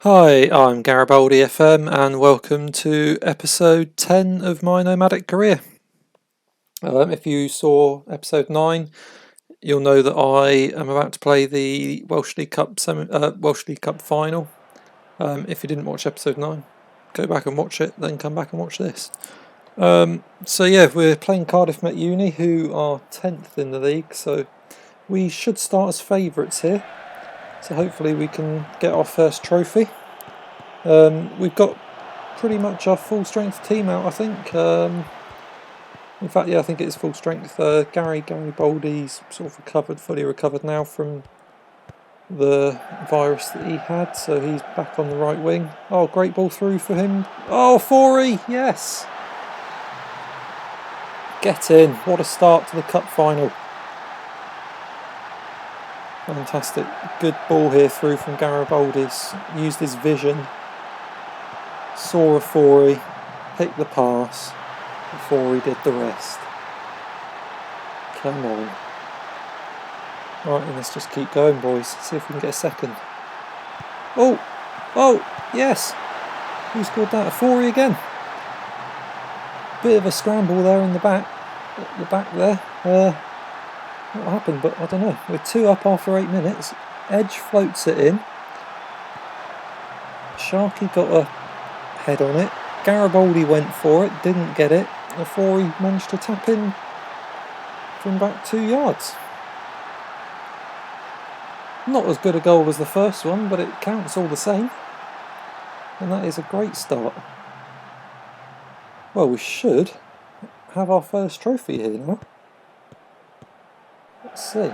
Hi, I'm Garibaldi FM and welcome to episode 10 of my Nomadic career. If you saw episode 9, you'll know that I am about to play the Welsh League Cup final. If you didn't watch episode 9, go back and watch it, then come back and watch this. We're playing Cardiff Met Uni, who are 10th in the league, so we should start as favourites here. So hopefully we can get our first trophy. We've got pretty much our full strength team out, I think. In fact, I think it is full strength. Garibaldi's sort of fully recovered now from the virus that he had, so he's back on the right wing. Oh, great ball through for him. Oh, Fawry, yes! Get in. What a start to the cup final. Fantastic. Good ball here through from Garibaldi's. Used his vision. Saw a Fawry, picked the pass before he did the rest. Come on. Right, and let's just keep going, boys. See if we can get a second. Oh, yes. Who scored that? A Fawry again. Bit of a scramble there in the back. At the back there. What happened? But I don't know. We're 2 up after 8 minutes. Edge floats it in. Sharky got a head on it. Garibaldi went for it, didn't get it before he managed to tap in from about 2 yards. Not as good a goal as the first one, but it counts all the same. And that is a great start. Well, we should have our first trophy here now. Let's see.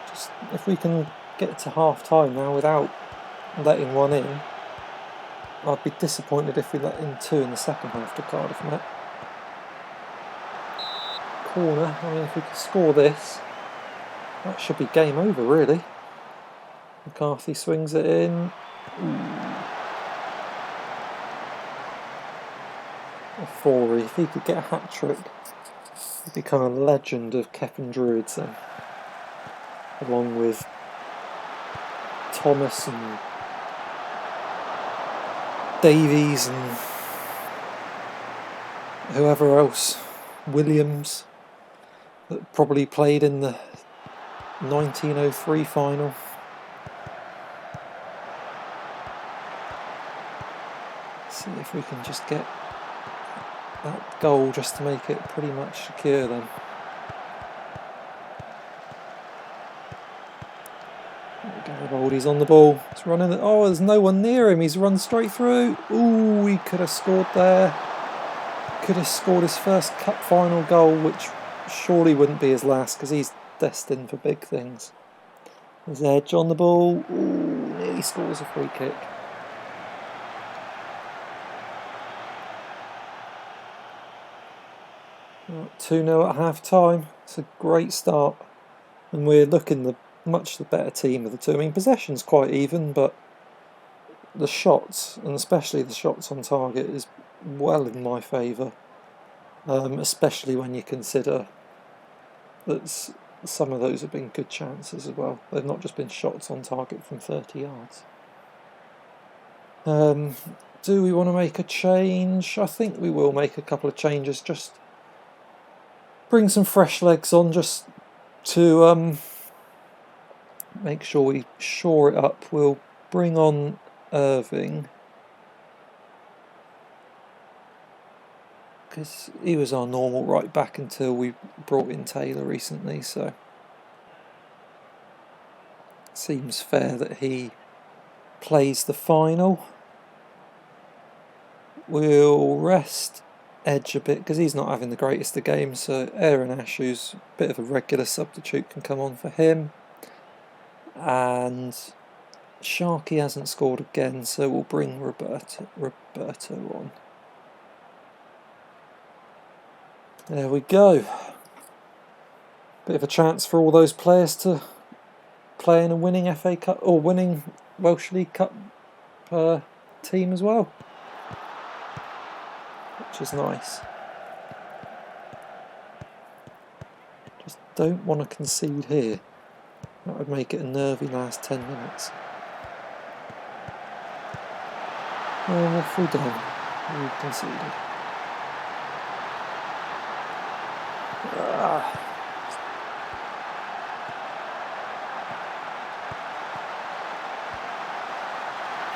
Just if we can get to half time now without letting one in. I'd be disappointed if we let in 2 in the second half to Cardiff Met. Corner, I mean if we could score this, that should be game over really. McCarthy swings it in. Fawry, if he could get a hat-trick, he'd become a legend of Cefn Druids then. Along with Thomas and Davies and whoever else, Williams, that probably played in the 1903 final. See if we can just get that goal just to make it pretty much secure then. Garibaldi's on the ball. He's running. Oh, there's no one near him. He's run straight through. Ooh, he could have scored there. Could have scored his first cup final goal, which surely wouldn't be his last because he's destined for big things. There's Edge on the ball. Ooh, nearly scores a free kick. Right, 2-0 at half time. It's a great start. And we're looking much the better team of the two. I mean, possession's quite even, but the shots, and especially the shots on target, is well in my favour. Especially when you consider that some of those have been good chances as well. They've not just been shots on target from 30 yards. Do we want to make a change? I think we will make a couple of changes. Just bring some fresh legs on, just to make sure we shore it up. We'll bring on Irving, because he was our normal right back until we brought in Taylor recently, so it seems fair that he plays the final. We'll rest Edge a bit because he's not having the greatest of games, so Aaron Ash, who's a bit of a regular substitute, can come on for him. And Sharky hasn't scored again, so we'll bring Roberto on. There we go. Bit of a chance for all those players to play in a winning FA Cup or winning Welsh League Cup team as well, which is nice. Just don't want to concede here. That would make it a nervy last 10 minutes. And off we go. We've conceded.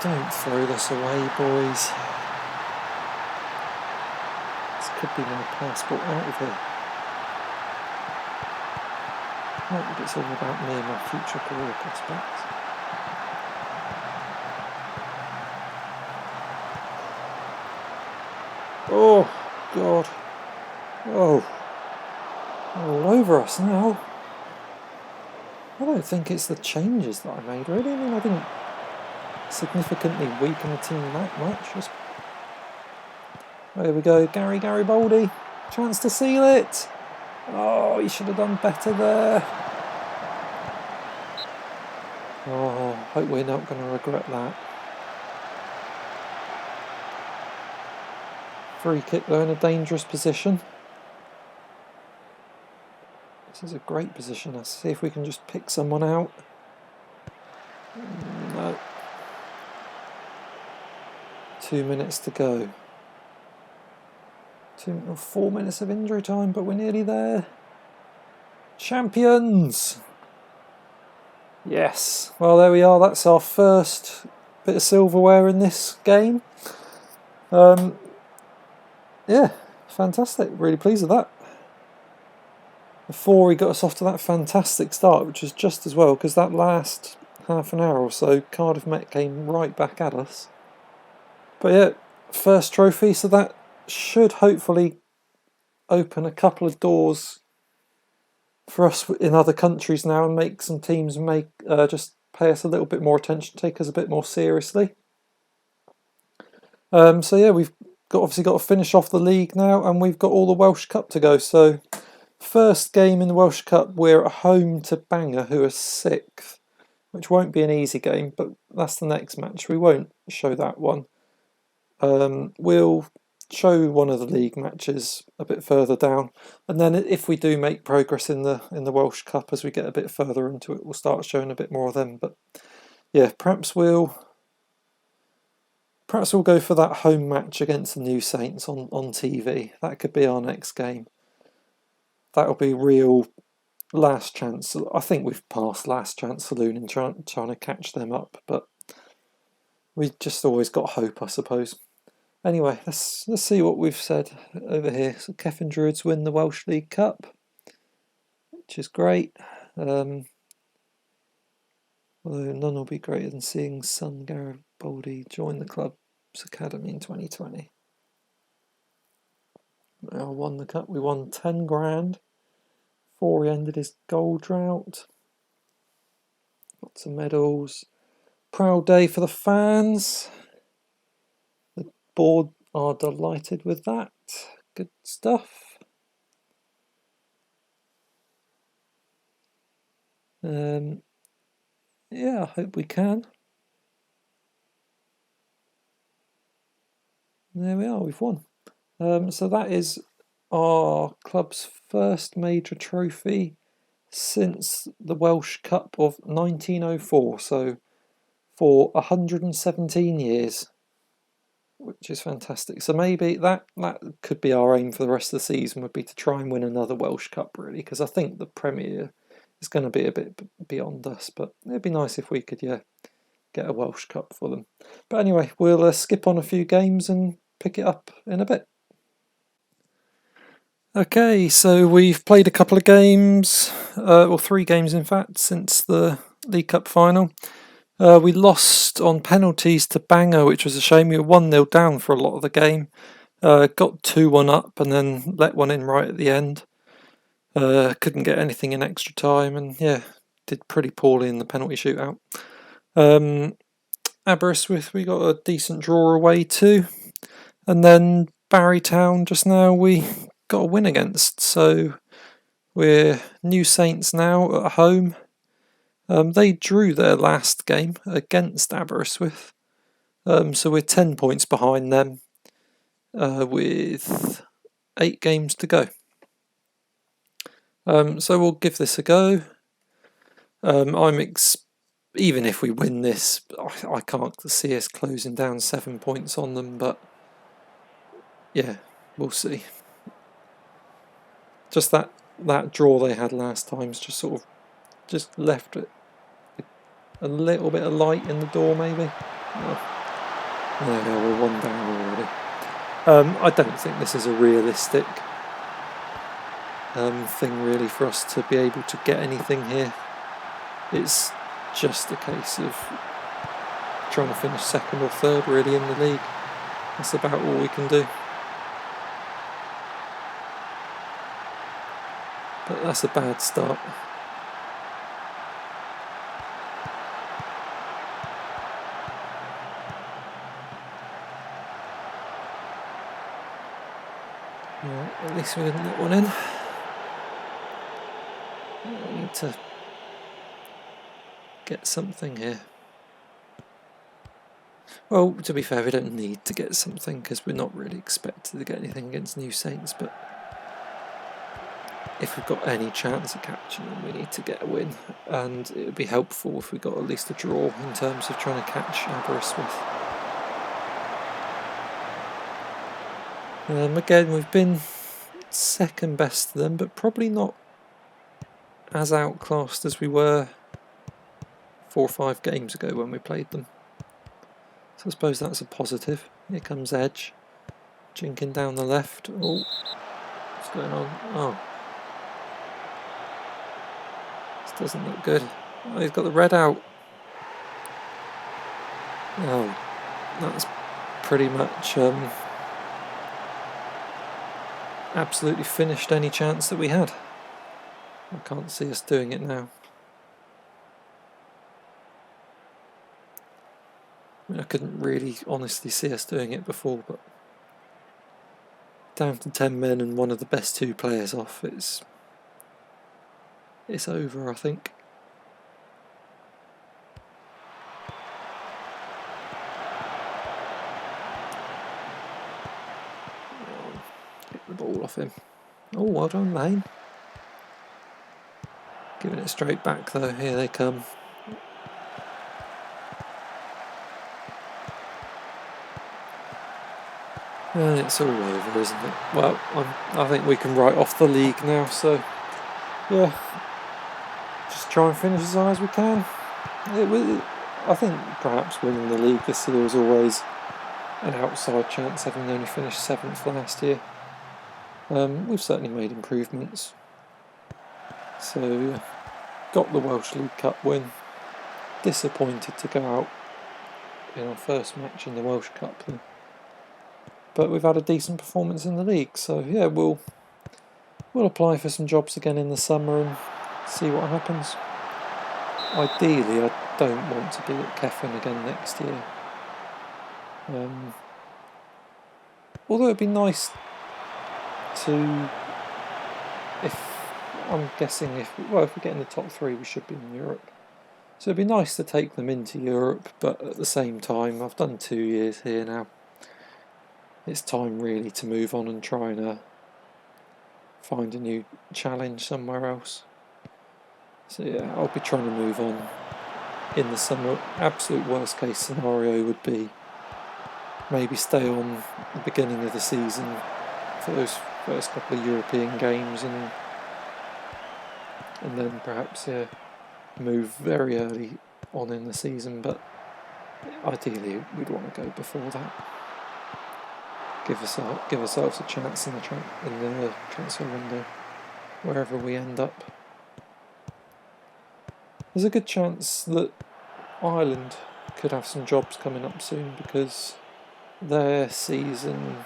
Don't throw this away, boys. This could be my passport out of here. Not that it's all about me and my future career prospects. Oh, God. Oh. All over us now. I don't think it's the changes that I made, really. I mean, I didn't significantly weaken the team that much. Just... There we go, Garibaldi. Chance to seal it. Oh, he should have done better there. Oh, hope we're not going to regret that. Free kick though, in a dangerous position. This is a great position. Let's see if we can just pick someone out. No. 2 minutes to go. 4 minutes of injury time, but we're nearly there. Champions! Yes. Well, there we are. That's our first bit of silverware in this game. Yeah, fantastic. Really pleased with that. Before he got us off to that fantastic start, which was just as well, because that last half an hour or so, Cardiff Met came right back at us. But yeah, first trophy, so that should hopefully open a couple of doors for us in other countries now and make some teams just pay us a little bit more attention, take us a bit more seriously. So yeah, we've obviously got to finish off the league now, and we've got all the Welsh Cup to go. So first game in the Welsh Cup, we're at home to Bangor, who are 6th, which won't be an easy game, but that's the next match. We won't show that one. We'll show one of the league matches a bit further down, and then if we do make progress in the Welsh Cup as we get a bit further into it, we'll start showing a bit more of them. But yeah, perhaps we'll go for that home match against the New Saints on TV. That could be our next game. That'll be real last chance. I think we've passed last chance saloon in trying to catch them up, but we just always got hope, I suppose. Anyway, let's see what we've said over here. So Cefn Druids win the Welsh League Cup, which is great. Although none will be greater than seeing son Garibaldi join the club's academy in 2020. We won the cup. We won 10 grand before he ended his goal drought. Lots of medals. Proud day for the fans. The board are delighted with that. Good stuff. Yeah, I hope we can. There we are, we've won. So that is our club's first major trophy since the Welsh Cup of 1904, so for 117 years, which is fantastic. So maybe that could be our aim for the rest of the season, would be to try and win another Welsh Cup, really, because I think the Premier is going to be a bit beyond us, but it'd be nice if we could, yeah, get a Welsh Cup for them. But anyway, we'll skip on a few games and pick it up in a bit. Okay, so we've played a couple of games, or 3 games in fact, since the League Cup final. We lost on penalties to Bangor, which was a shame. We were 1-0 down for a lot of the game. Got 2-1 up and then let one in right at the end. Couldn't get anything in extra time, and yeah, did pretty poorly in the penalty shootout. Aberystwyth, we got a decent draw away too. And then Barrytown just now we got a win against. So we're New Saints now at home. They drew their last game against Aberystwyth. So we're 10 points behind them with 8 games to go. So we'll give this a go. I'm even if we win this, I can't see us closing down 7 points on them, but yeah, we'll see. Just that draw they had last time's just sort of just left it a little bit of light in the door, maybe. Oh, there we go, we're 1 down already. I don't think this is a realistic thing really for us to be able to get anything here. It's just a case of trying to finish 2nd or 3rd really in the league. That's about all we can do. But that's a bad start. Well, at least we didn't let one in. I need to get something here. Well, to be fair, we don't need to get something because we're not really expected to get anything against New Saints, but if we've got any chance of catching them, we need to get a win, and it would be helpful if we got at least a draw in terms of trying to catch Aberystwyth. Again, we've been 2nd best to them, but probably not as outclassed as we were 4 or 5 games ago when we played them. So I suppose that's a positive. Here comes Edge, jinking down the left. Oh, what's going on? Oh, this doesn't look good. Oh, he's got the red out. Oh, that's pretty much absolutely finished any chance that we had. I can't see us doing it now. I mean, I couldn't really honestly see us doing it before, but down to 10 men and one of the best 2 players off, it's over, I think. Get the ball off him. Oh, well done, Lane. Giving it straight back though, here they come. And it's all over, isn't it? Well, I think we can write off the league now, so yeah, just try and finish as high as we can. I think perhaps winning the league this year was always an outside chance, having only finished 7th last year. We've certainly made improvements. So, got the Welsh League Cup win. Disappointed to go out in our first match in the Welsh Cup, but we've had a decent performance in the league. So yeah, we'll apply for some jobs again in the summer and see what happens. Ideally, I don't want to be at Cefn again next year. Although it'd be nice to, I'm guessing if we get in the top 3, we should be in Europe. So it'd be nice to take them into Europe, but at the same time, I've done 2 years here now. It's time really to move on and try and find a new challenge somewhere else. So yeah, I'll be trying to move on in the summer. Absolute worst case scenario would be maybe stay on the beginning of the season for those first couple of European games, and then perhaps move very early on in the season, but ideally we'd want to go before that. Give ourselves a chance in the transfer window, wherever we end up. There's a good chance that Ireland could have some jobs coming up soon, because their season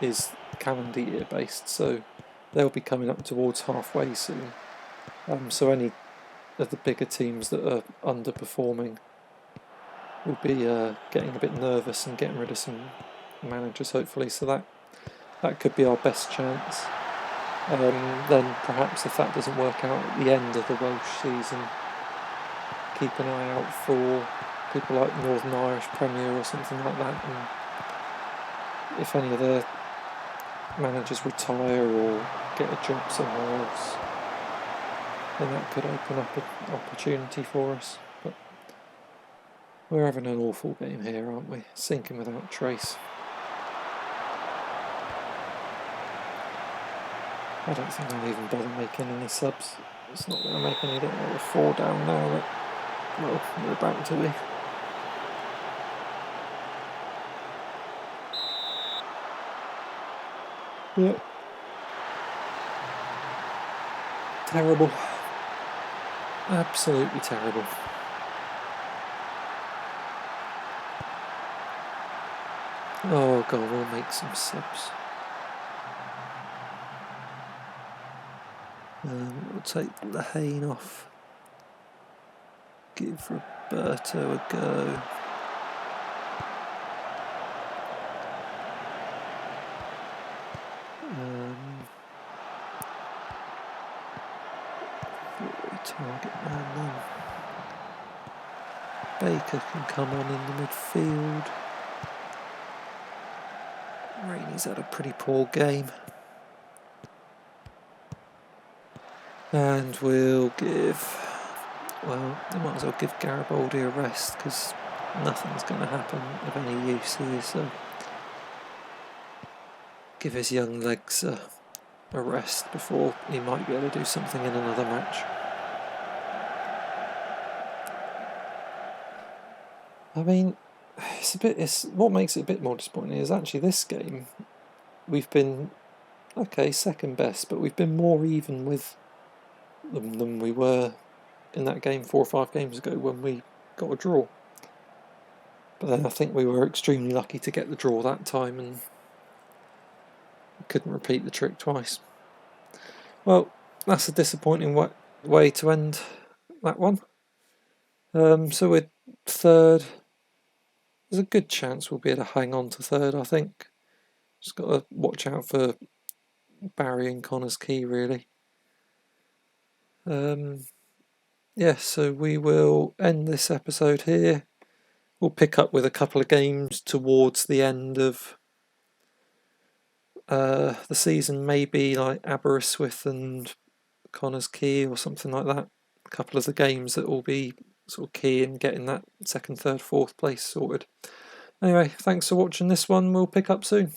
is calendar year based, so they'll be coming up towards halfway soon. So any of the bigger teams that are underperforming will be getting a bit nervous and getting rid of some managers, hopefully. So that could be our best chance. Then perhaps if that doesn't work out at the end of the Welsh season, keep an eye out for people like Northern Irish Premier or something like that, and if any of their managers retire or get a job somewhere else, then that could open up an opportunity for us. But we're having an awful game here, aren't we? Sinking without trace. I don't think I'll even bother making any subs. It's not going to make any difference. We're 4 down now. Well, we're about to be. Yeah. Terrible. Absolutely terrible. Oh god, we'll make some subs. We'll take Lahane off. Give Roberto a go. Target man then. Baker can come on in the midfield. Rainey's had a pretty poor game. And we'll give... Well, they might as well give Garibaldi a rest because nothing's going to happen of any use here, so... Give his young legs a rest before he might be able to do something in another match. I mean, what makes it a bit more disappointing is actually this game, we've been, okay, second best, but we've been more even with them than we were in that game 4 or 5 games ago when we got a draw. But then I think we were extremely lucky to get the draw that time and couldn't repeat the trick twice. Well, that's a disappointing way to end that one. So we're third. There's a good chance we'll be able to hang on to third, I think. Just got to watch out for Barry and Connor's key, really. Yeah, so we will end this episode here. We'll pick up with a couple of games towards the end of the season, maybe like Aberystwyth and Connor's Key or something like that. A couple of the games that will be sort of key in getting that 2nd, 3rd, 4th place sorted. Anyway, thanks for watching this one. We'll pick up soon.